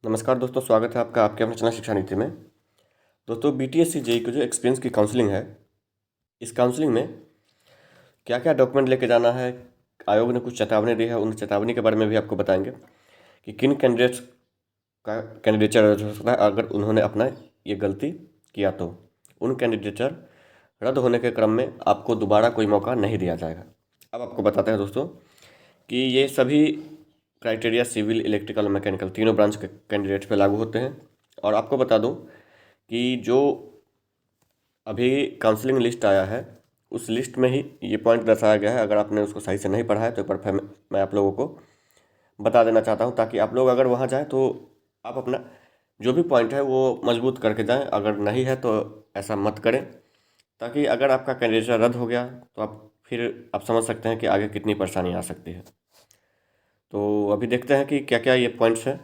नमस्कार दोस्तों, स्वागत है आपका आपके अपने चैनल शिक्षा नीति में। दोस्तों, बीटीएससी जेईई की जो एक्सपीरियंस की काउंसलिंग है, इस काउंसलिंग में क्या क्या डॉक्यूमेंट लेके जाना है, आयोग ने कुछ चेतावनी दी है। उन चेतावनी के बारे में भी आपको बताएंगे कि किन कैंडिडेट्स का कैंडिडेचर रद्द हो सकता है अगर उन्होंने अपना ये गलती किया तो। उन कैंडिडेचर रद्द होने के क्रम में आपको दोबारा कोई मौका नहीं दिया जाएगा। अब आपको बताते हैं दोस्तों कि ये सभी क्राइटेरिया सिविल, इलेक्ट्रिकल और मैकेनिकल तीनों ब्रांच के कैंडिडेट्स पे लागू होते हैं। और आपको बता दूं कि जो अभी काउंसलिंग लिस्ट आया है, उस लिस्ट में ही ये पॉइंट दर्शाया गया है। अगर आपने उसको सही से नहीं पढ़ा है तो एक बार फिर मैं आप लोगों को बता देना चाहता हूँ, ताकि आप लोग अगर वहाँ जाएँ तो आप अपना जो भी पॉइंट है वो मजबूत करके जाएँ। अगर नहीं है तो ऐसा मत करें, ताकि अगर आपका कैंडिडेट रद्द हो गया तो आप समझ सकते हैं कि आगे कितनी परेशानी आ सकती है। तो अभी देखते हैं कि क्या क्या ये पॉइंट्स हैं।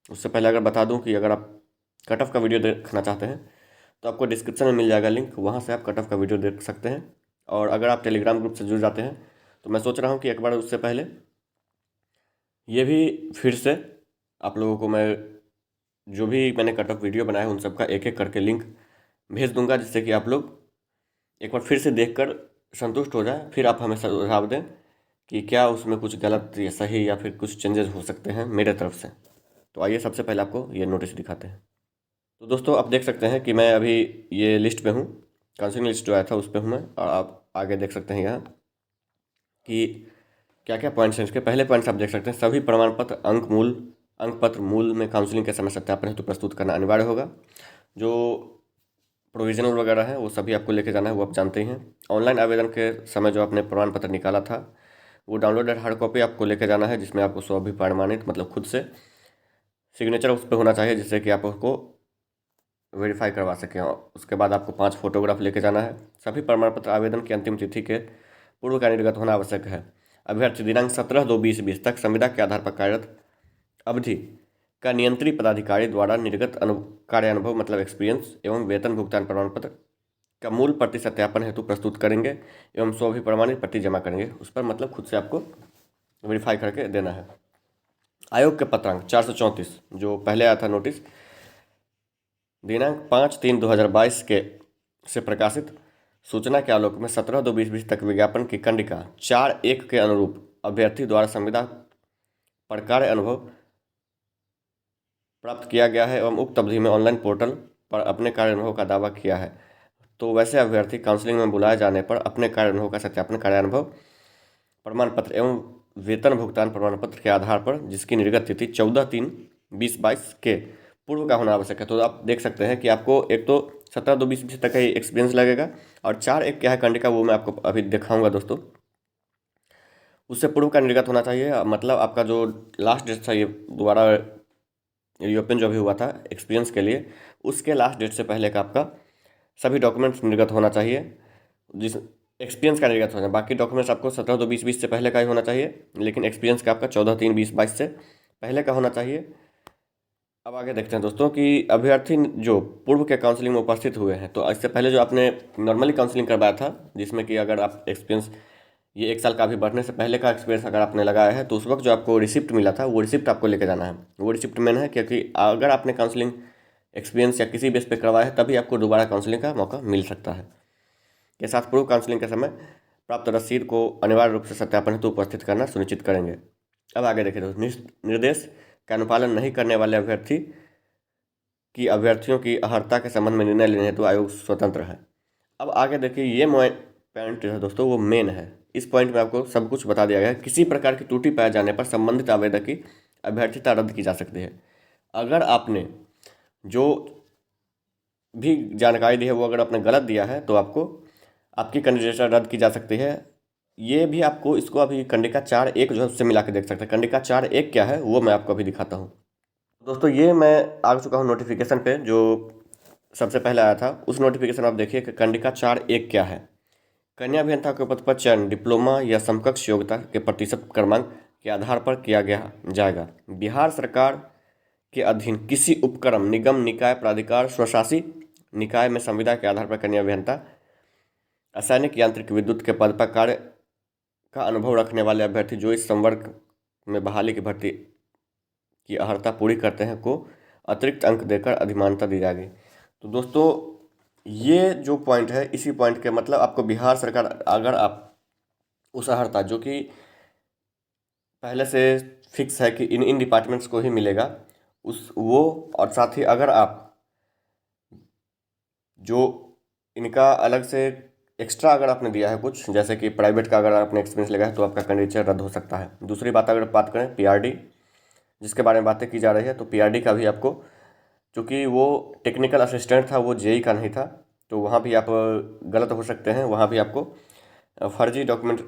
उससे पहले अगर बता दूं कि अगर आप कट ऑफ का वीडियो देखना चाहते हैं तो आपको डिस्क्रिप्शन में मिल जाएगा लिंक, वहाँ से आप कट ऑफ का वीडियो देख सकते हैं। और अगर आप टेलीग्राम ग्रुप से जुड़ जाते हैं तो मैं सोच रहा हूँ कि एक बार उससे पहले ये भी फिर से आप लोगों को मैं जो भी मैंने कट ऑफ वीडियो बनाया है उन सब का एक एक करके लिंक भेज दूंगा, जिससे कि आप लोग एक बार फिर से देखकर संतुष्ट हो जाए। फिर आप हमें सुझाव दें कि क्या उसमें कुछ गलत या सही या फिर कुछ चेंजेस हो सकते हैं मेरे तरफ से। तो आइए सबसे पहले आपको ये नोटिस दिखाते हैं। तो दोस्तों, आप देख सकते हैं कि मैं अभी ये लिस्ट पे हूँ, काउंसलिंग लिस्ट जो आया था उस पे हूँ मैं। और आप आगे देख सकते हैं यहाँ कि क्या क्या पॉइंट्स हैं। इसके पहले पॉइंट्स आप देख सकते हैं, सभी प्रमाण पत्र अंक पत्र मूल में काउंसलिंग के समय सत्यापन हेतु प्रस्तुत करना अनिवार्य होगा। जो प्रोविजनल वगैरह है वो सभी आपको लेके जाना है, वो आप जानते ही हैं। ऑनलाइन आवेदन के समय जो आपने प्रमाण पत्र निकाला था वो डाउनलोडेड हार्ड कॉपी आपको लेके जाना है, जिसमें आपको स्वअभिप्रमाणित मतलब खुद से सिग्नेचर उस पर होना चाहिए, जिससे कि आप उसको वेरीफाई करवा सकें। और उसके बाद आपको 5 फोटोग्राफ लेके जाना है। सभी प्रमाण पत्र आवेदन की अंतिम तिथि के पूर्व का निर्गत होना आवश्यक है। अभ्यर्थी दिनांक 17/2/2020 तक संविदा के आधार पर कार्यरत अवधि का नियंत्री पदाधिकारी द्वारा निर्गत कार्य अनुभव मतलब एक्सपीरियंस एवं वेतन भुगतान प्रमाण पत्र का मूल प्रति सत्यापन हेतु प्रस्तुत करेंगे एवं स्वअभिप्रमाणित प्रति जमा करेंगे। उस पर मतलब खुद से आपको वेरीफाई करके देना है। आयोग के पत्रांक 434 जो पहले आया था नोटिस, दिनांक 5/3/2022 के से प्रकाशित सूचना के आलोक में 17/2/2020 तक विज्ञापन की कंडिका 4(1) के अनुरूप अभ्यर्थी द्वारा संविदा पर कार्य अनुभव प्राप्त किया गया है एवं उक्त अवधि में ऑनलाइन पोर्टल पर अपने कार्य अनुभव का दावा किया है। तो वैसे अभ्यर्थी काउंसलिंग में बुलाए जाने पर अपने कार्य अनुभव का सत्यापन कार्य अनुभव प्रमाण पत्र एवं वेतन भुगतान प्रमाण पत्र के आधार पर जिसकी निर्गत तिथि 14/3/2022 के पूर्व का होना आवश्यक है। तो आप देख सकते हैं कि आपको एक तो 17/2/2020 तक का ही एक्सपीरियंस लगेगा, और 4(1) क्या है कंडिका वो मैं आपको अभी दिखाऊंगा दोस्तों। उससे पूर्व का निर्गत होना चाहिए, मतलब आपका जो लास्ट डेट था ये दोबारा रीओपन जो भी हुआ था एक्सपीरियंस के लिए, उसके लास्ट डेट से पहले का आपका सभी डॉक्यूमेंट्स निर्गत होना चाहिए। जिस एक्सपीरियंस का निर्गत होना, बाकी डॉक्यूमेंट्स आपको 17/2/2020 से पहले का ही होना चाहिए, लेकिन एक्सपीरियंस का आपका 14/3/2022 से पहले का होना चाहिए। अब आगे देखते हैं दोस्तों कि अभ्यर्थी जो पूर्व के काउंसलिंग में उपस्थित हुए हैं, तो इससे पहले जो आपने नॉर्मली काउंसलिंग करवाया था, जिसमें कि अगर आप एक्सपीरियंस ये 1 साल का अभी बढ़ने से पहले का एक्सपीरियंस अगर आपने लगाया है, तो उस वक्त जो आपको रिसिप्ट मिला था वो रिसिप्ट आपको लेके जाना है। वो रिसिप्ट मेन है, क्योंकि अगर आपने काउंसलिंग एक्सपीरियंस या किसी बेस पे करवाया है तभी आपको दोबारा काउंसलिंग का मौका मिल सकता है। के साथ पूर्व काउंसलिंग के समय प्राप्त रसीद को अनिवार्य रूप से सत्यापन हेतु उपस्थित करना सुनिश्चित करेंगे। अब आगे देखिए दोस्तों, निर्देश का अनुपालन नहीं करने वाले अभ्यर्थियों की अहर्ता के संबंध में निर्णय लेने हेतु आयोग स्वतंत्र है। अब आगे देखिए, ये पॉइंट है दोस्तों, वो मेन है। इस पॉइंट में आपको सब कुछ बता दिया गया है। किसी प्रकार की त्रुटि पाए जाने पर संबंधित आवेदक की अभ्यर्थिता रद्द की जा सकती है। अगर आपने जो भी जानकारी दी है वो अगर आपने गलत दिया है तो आपको आपकी कैंडिडेचर रद्द की जा सकती है। ये भी आपको इसको अभी कंडिका 4(1) जो है उससे मिला के देख सकते हैं। कंडिका 4(1) क्या है वो मैं आपको अभी दिखाता हूँ दोस्तों। ये मैं आ चुका हूँ नोटिफिकेशन पे, जो सबसे पहले आया था। उस नोटिफिकेशन आप देखिए कि कंडिका 4(1) क्या है। कन्या अभियंता के पद पर चयन डिप्लोमा या समकक्ष योग्यता के प्रतिशत क्रमांक के आधार पर किया गया जाएगा। बिहार सरकार के अधीन किसी उपक्रम, निगम, निकाय, प्राधिकार, स्वशासी निकाय में संविदा के आधार पर कन्या अभियंता, रासायनिक, यांत्रिक, विद्युत के पद पर कार्य का अनुभव रखने वाले अभ्यर्थी जो इस संवर्ग में बहाली की भर्ती की अर्हता पूरी करते हैं को अतिरिक्त अंक देकर अधिमानता दी जाएगी। तो दोस्तों ये जो पॉइंट है, इसी पॉइंट के मतलब आपको बिहार सरकार, अगर आप उस अर्हता जो कि पहले से फिक्स है कि इन इन डिपार्टमेंट्स को ही मिलेगा, उस वो, और साथ ही अगर आप जो इनका अलग से एक्स्ट्रा अगर आपने दिया है कुछ, जैसे कि प्राइवेट का अगर आपने एक्सपीरियंस लगा है, तो आपका कैंडिडेचर रद्द हो सकता है। दूसरी बात अगर बात करें पीआरडी, जिसके बारे में बातें की जा रही है, तो पीआरडी का भी आपको, चूँकि वो टेक्निकल असिस्टेंट था, वो जेई का नहीं था, तो वहाँ भी आप गलत हो सकते हैं। वहाँ भी आपको फर्जी डॉक्यूमेंट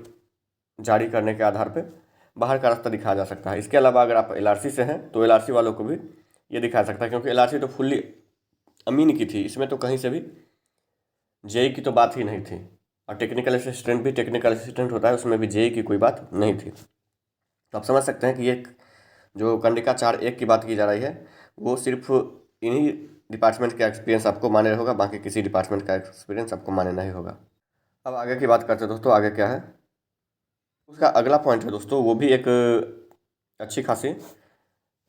जारी करने के आधार पर बाहर का रास्ता दिखाया जा सकता है। इसके अलावा अगर आप एलआरसी से हैं तो एलआरसी वालों को भी ये दिखा सकता है, क्योंकि एलआरसी तो फुल्ली अमीन की थी, इसमें तो कहीं से भी जेई की तो बात ही नहीं थी। और टेक्निकल असिस्टेंट भी टेक्निकल असिस्टेंट होता है, उसमें भी जेई की कोई बात नहीं थी। तो आप समझ सकते हैं कि ये जो कंडिका 4(1) की बात की जा रही है, वो सिर्फ इन्हीं डिपार्टमेंट का एक्सपीरियंस आपको मान्य होगा, बाकी किसी डिपार्टमेंट का एक्सपीरियंस आपको मान्य नहीं होगा। अब आगे की बात करते हैं दोस्तों, आगे क्या है उसका अगला पॉइंट है दोस्तों, वो भी एक अच्छी खासी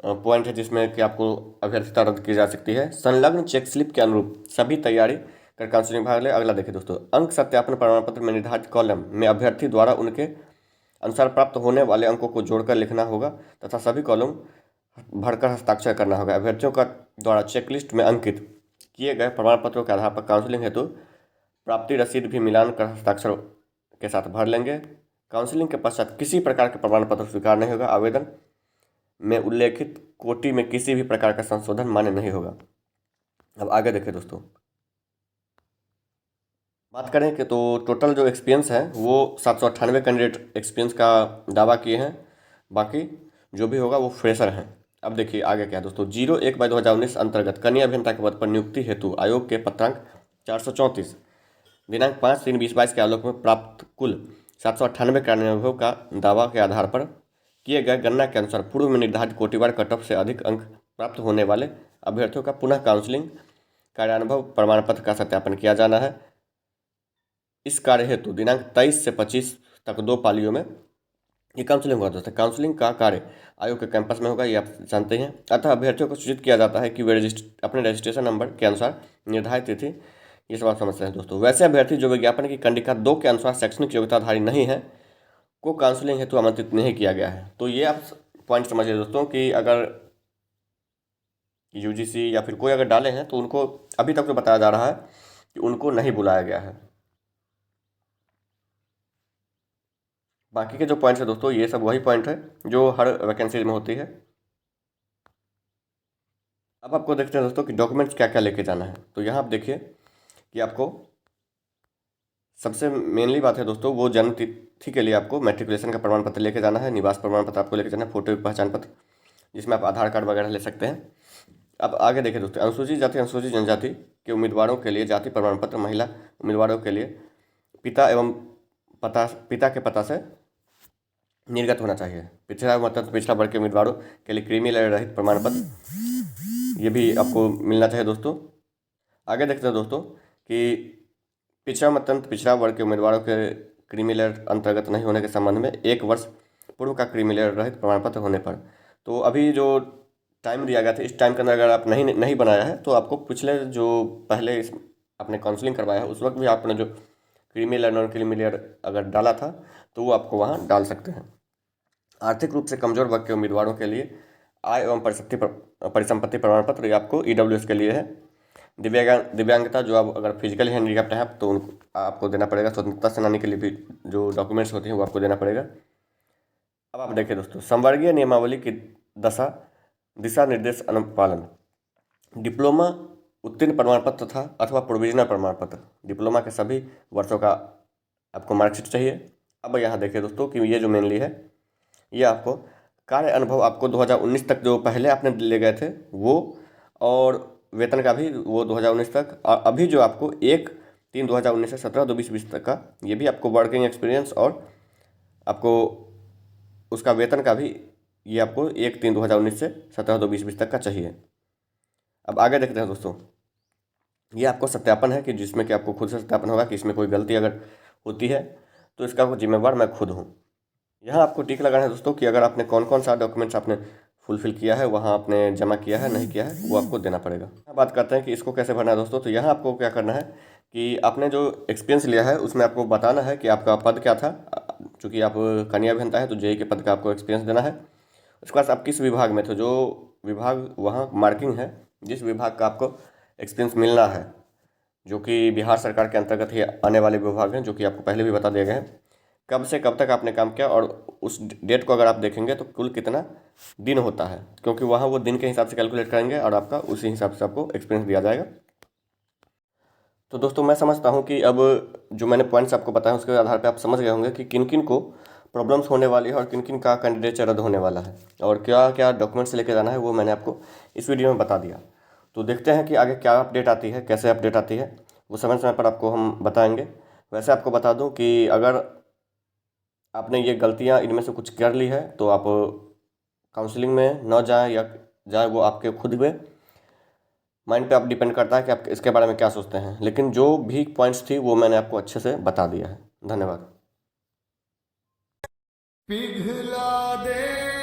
पॉइंट है, जिसमें कि आपको अभ्यर्थिता रद्द की जा सकती है। संलग्न चेक स्लिप के अनुरूप सभी तैयारी कर काउंसलिंग भाग ले। अगला देखिए दोस्तों, अंक सत्यापन प्रमाण पत्र में निर्धारित कॉलम में अभ्यर्थी द्वारा उनके अनुसार प्राप्त होने वाले अंकों को जोड़कर लिखना होगा तथा सभी कॉलम भरकर हस्ताक्षर करना होगा। अभ्यर्थियों का द्वारा चेकलिस्ट में अंकित किए गए प्रमाण पत्रों के आधार पर काउंसलिंग हेतु प्राप्ति रसीद भी मिलान कर हस्ताक्षर के साथ भर लेंगे। काउंसलिंग के पश्चात किसी प्रकार के प्रमाण पत्र स्वीकार नहीं होगा। आवेदन में उल्लेखित कोटि में किसी भी प्रकार का संशोधन मान्य नहीं होगा। अब आगे देखिए दोस्तों, बात करें कि तो टोटल जो एक्सपीरियंस है वो 798 कैंडिडेट एक्सपीरियंस का दावा किए हैं, बाकी जो भी होगा वो फ्रेशर हैं। अब देखिए आगे क्या है दोस्तों, 01/2019 अंतर्गत कनीय अभियंता के पद पर नियुक्ति हेतु आयोग के पत्रांक 434 दिनांक 5/3/2022 के आलोक में प्राप्त कुल 798 कार्यानुभव का दावा के आधार पर किए गए गणना के अनुसार पूर्व में निर्धारित कोटिवार कट ऑफ से अधिक अंक प्राप्त होने वाले अभ्यर्थियों का पुनः काउंसलिंग कार्यानुभव प्रमाण पत्र का सत्यापन किया जाना है। इस कार्य हेतु दिनांक 23 से 25 तक 2 पालियों में ये काउंसलिंग होगा दोस्तों। काउंसलिंग का कार्य आयोग के कैंपस में होगा, ये आप जानते हैं। अतः अभ्यर्थियों को सूचित किया जाता है कि वे अपने रजिस्ट्रेशन नंबर के अनुसार निर्धारित तिथि, ये सब आप समझते हैं दोस्तों। वैसे अभ्यर्थी जो विज्ञापन की कंडिका 2 के अनुसार शैक्षणिक योग्यताधारी नहीं है को काउंसलिंग हेतु आमंत्रित नहीं किया गया है। तो ये आप पॉइंट समझिए दोस्तों कि अगर यूजीसी या फिर कोई अगर डाले हैं तो उनको अभी तक तो बताया जा रहा है कि उनको नहीं बुलाया गया है। बाकी के जो पॉइंट्स है दोस्तों, ये सब वही पॉइंट है जो हर वैकेंसी में होती है। अब आपको देखते हैं दोस्तों कि डॉक्यूमेंट्स क्या क्या लेके जाना है। तो यहाँ आप देखिए कि आपको सबसे मेनली बात है दोस्तों, वो जन्म तिथि के लिए आपको मैट्रिकुलेशन का प्रमाण पत्र लेके जाना है, निवास प्रमाण पत्र आपको लेके जाना है, फोटो पहचान पत्र जिसमें आप आधार कार्ड वगैरह ले सकते हैं। अब आगे देखिए दोस्तों, अनुसूचित जाति अनुसूचित जनजाति के उम्मीदवारों के लिए जाति प्रमाण पत्र, महिला उम्मीदवारों के लिए पिता के पता से निर्गत होना चाहिए। पिछड़ा मतलब पिछड़ा वर्ग के उम्मीदवारों के लिए क्रीमी लेयर रहित प्रमाण पत्र, ये भी आपको मिलना चाहिए दोस्तों। आगे देखते हैं दोस्तों कि पिछड़ा मतंत्र पिछड़ा वर्ग के उम्मीदवारों के क्रीमी लेयर अंतर्गत नहीं होने के संबंध में 1 वर्ष पूर्व का क्रीमी लेयर रहित प्रमाण पत्र होने पर, तो अभी जो टाइम दिया गया था इस टाइम के अंदर अगर आप नहीं बनाया है तो आपको पिछले जो पहले आपने काउंसलिंग करवाया है उस वक्त भी आपने जो creamy layer non creamy layer अगर डाला था तो वो आपको वहाँ डाल सकते हैं। आर्थिक रूप से कमजोर वर्ग के उम्मीदवारों के लिए आय एवं परिसंपत्ति प्रमाण पत्र, ये आपको ईडब्ल्यूएस के लिए है। दिव्यांगता जो आप अगर फिजिकली हैंडीकैप्ड हैं तो उनको आपको देना पड़ेगा। स्वतंत्रता सेनानी के लिए भी जो डॉक्यूमेंट्स होते हैं वो आपको देना पड़ेगा। अब आप देखिए दोस्तों, संवर्गीय नियमावली की दिशा निर्देश अनुपालन, डिप्लोमा उत्तीर्ण प्रमाण पत्र था अथवा प्रोविजनल प्रमाण पत्र, डिप्लोमा के सभी वर्षों का आपको मार्कशीट चाहिए। अब यहाँ देखिए दोस्तों कि ये जो मेनली है ये आपको कार्य अनुभव आपको 2019 तक जो पहले आपने ले गए थे वो, और वेतन का भी वो 2019 तक, और अभी जो आपको 1/3/2019 से 17/2/2020 तक का ये भी आपको वर्किंग एक्सपीरियंस, और आपको उसका वेतन का भी ये आपको 1/3/2019 से 17/2/2020 तक का चाहिए। अब आगे देखते हैं दोस्तों, ये आपको सत्यापन है कि जिसमें कि आपको खुद से सत्यापन होगा कि इसमें कोई गलती अगर होती है तो इसका जिम्मेवार मैं खुद हूँ। यहाँ आपको टिक लगाना है दोस्तों कि अगर आपने कौन कौन सा डॉक्यूमेंट्स आपने फुलफ़िल किया है, वहाँ आपने जमा किया है नहीं किया है, वो आपको देना पड़ेगा। बात करते हैं कि इसको कैसे भरना है दोस्तों। तो यहाँ आपको क्या करना है कि आपने जो एक्सपीरियंस लिया है उसमें आपको बताना है कि आपका पद क्या था। चूँकि आप कन्या अभियंता है तो जेई के पद का आपको एक्सपीरियंस देना है। उसके बाद आप किस विभाग में थे, जो विभाग वहाँ मार्किंग है, जिस विभाग का आपको एक्सपीरियंस मिलना है, जो कि बिहार सरकार के अंतर्गत ही आने वाले विभाग हैं, जो कि आपको पहले भी बता दिए गए हैं। कब से कब तक आपने काम किया और उस डेट को अगर आप देखेंगे तो कुल कितना दिन होता है, क्योंकि वहाँ वो दिन के हिसाब से कैलकुलेट करेंगे और आपका उसी हिसाब से आपको एक्सपीरियंस दिया जाएगा। तो दोस्तों मैं समझता हूँ कि अब जो मैंने पॉइंट्स आपको बताए उसके आधार पर आप समझ गए होंगे कि किन किन को प्रॉब्लम्स होने वाली है और किन किन का कैंडिडेचर रद्द होने वाला है और क्या क्या डॉक्यूमेंट्स लेके जाना है, वो मैंने आपको इस वीडियो में बता दिया। तो देखते हैं कि आगे क्या अपडेट आती है, कैसे अपडेट आती है, वो समय समय पर आपको हम बताएंगे। वैसे आपको बता दूं कि अगर आपने ये गलतियां इनमें से कुछ कर ली है तो आप काउंसलिंग में न जाएं या जाएं, वो आपके खुद में माइंड पे आप डिपेंड करता है कि आप इसके बारे में क्या सोचते हैं। लेकिन जो भी पॉइंट्स थी वो मैंने आपको अच्छे से बता दिया है। धन्यवाद। पिघला दे